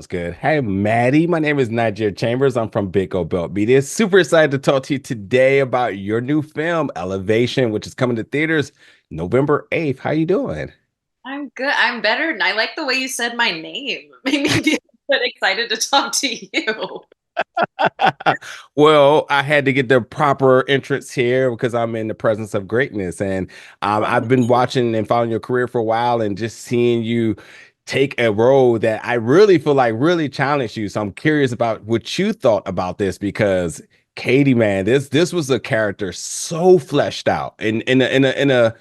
Sounds good. Hey, Maddie. My name is Niger Chambers. I'm from Big O Belt Media. Super excited to talk to you today about your new film, Elevation, which is coming to theaters November 8th. How you doing? I'm good. I'm better. And I like the way you said my name. Made me feel good, excited to talk to you. Well, I had to get the proper entrance here because I'm in the presence of greatness. And I've been watching and following your career for a while and just seeing you take a role that I really feel like really challenged you. So I'm curious about what you thought about this because Katie, man, this was a character so fleshed out in a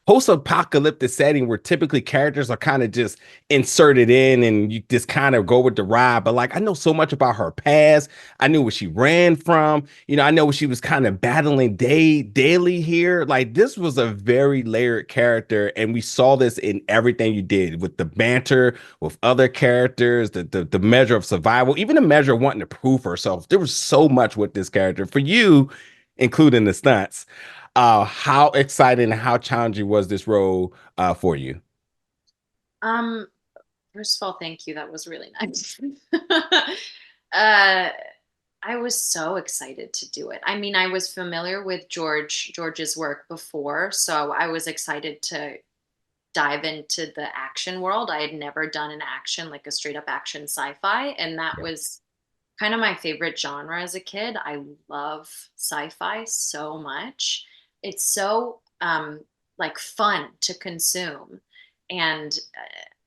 post-apocalyptic setting where typically characters are kind of just inserted in and you just kind of go with the ride. But like I know so much about her past. I knew where she ran from. I know what she was kind of battling daily here. Like this was a very layered character, and we saw this in everything you did with the banter with other characters, the measure of survival, even the measure of wanting to prove herself. There was so much with this character for you, including the stunts. How exciting and how challenging was this role for you? Um, First of all, thank you. That was really nice. uh, I was so excited to do it. I mean, I was familiar with George's work before, so I was excited to dive into the action world. I had never done an action, like a straight up action sci-fi, and that Yeah. was kind of my favorite genre as a kid. I love sci-fi so much. It's so like fun to consume. And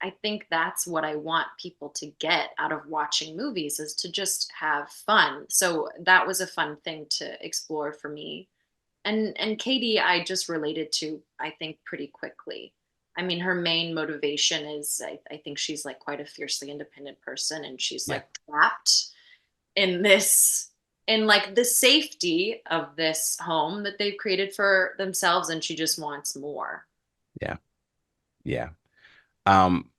I think that's what I want people to get out of watching movies is to just have fun. So that was a fun thing to explore for me. And Katie, I just related to, I think, pretty quickly. I mean, her main motivation is I think she's like quite a fiercely independent person and she's Yeah. like trapped in this in like the safety of this home that they've created for themselves and she just wants more. Yeah. Yeah.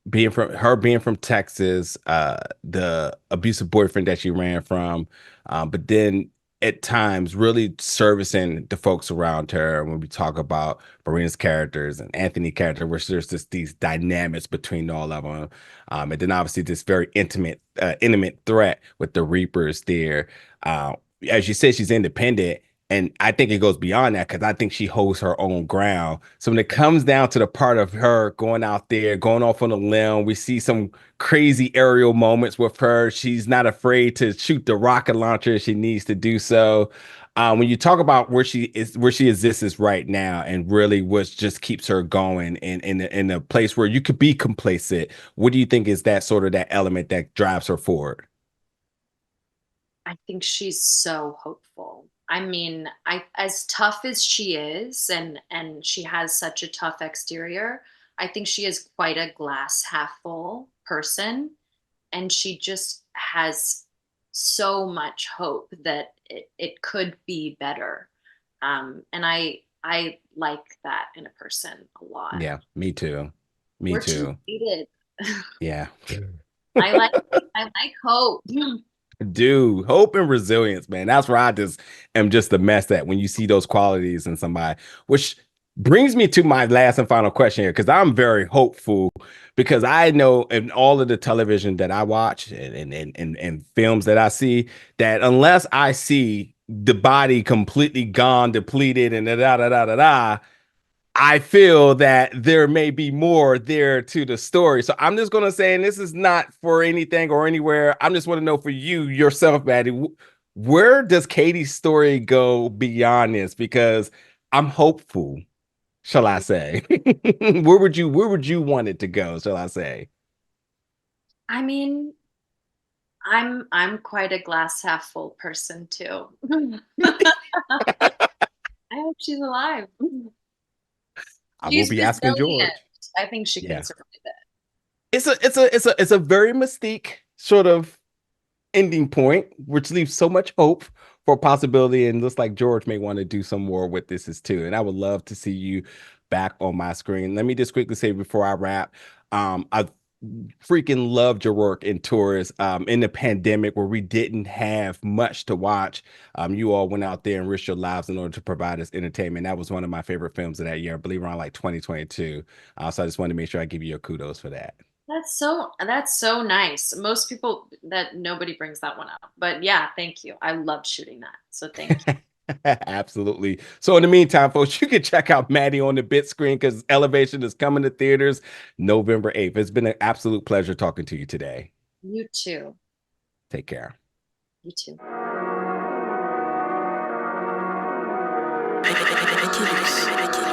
Being from Texas, the abusive boyfriend that she ran from, but then at times really servicing the folks around her. When we talk about Marina's characters and Anthony character, which there's just these dynamics between all of them, and then obviously this very intimate threat with the Reapers there. Uh, as you said, she's independent. And I think it goes beyond that because I think she holds her own ground. So when it comes down to the part of her going out there, going off on a limb, we see some crazy aerial moments with her. She's not afraid to shoot the rocket launcher if she needs to do so. When you talk about where she exists right now, and really what just keeps her going in a place where you could be complacent, what do you think is that sort of that element that drives her forward? I think she's so hopeful. I mean, I as tough as she is and she has such a tough exterior, I think she is quite a glass half full person and she just has so much hope that it could be better. And I like that in a person a lot. Yeah, me too. Me We're too too. jaded. Yeah. I like I like hope. Dude, hope and resilience, man. That's where I just am just a mess at when you see those qualities in somebody, which brings me to my last and final question here, because I'm very hopeful because I know in all of the television that I watch and films that I see, that unless I see the body completely gone, depleted, and da, I feel that there may be more there to the story. So I'm just going to say, and this is not for anything or anywhere. I'm just want to know for you yourself, Maddie, where does Katie's story go beyond this? Because I'm hopeful, shall I say? Where would you want it to go, shall I say? I mean, I'm quite a glass half full person too. I hope she's alive. I will She's be asking resilient. George. I think she can Yeah. survive it. It's a very mystique sort of ending point, which leaves so much hope for possibility. And looks like George may want to do some more with this as too. And I would love to see you back on my screen. Let me just quickly say before I wrap, I freaking loved your work in Tourist. In the pandemic where we didn't have much to watch. You all went out there and risked your lives in order to provide us entertainment. That was one of my favorite films of that year, I believe around like 2022. So I just wanted to make sure I give you your kudos for that. That's so nice. Most people that nobody brings that one up. But yeah, thank you. I loved shooting that. So thank you. Absolutely. So in the meantime, folks, you can check out Maddie on the big screen because Elevation is coming to theaters November 8th. It's been an absolute pleasure talking to you today. You too. Take care. You too. I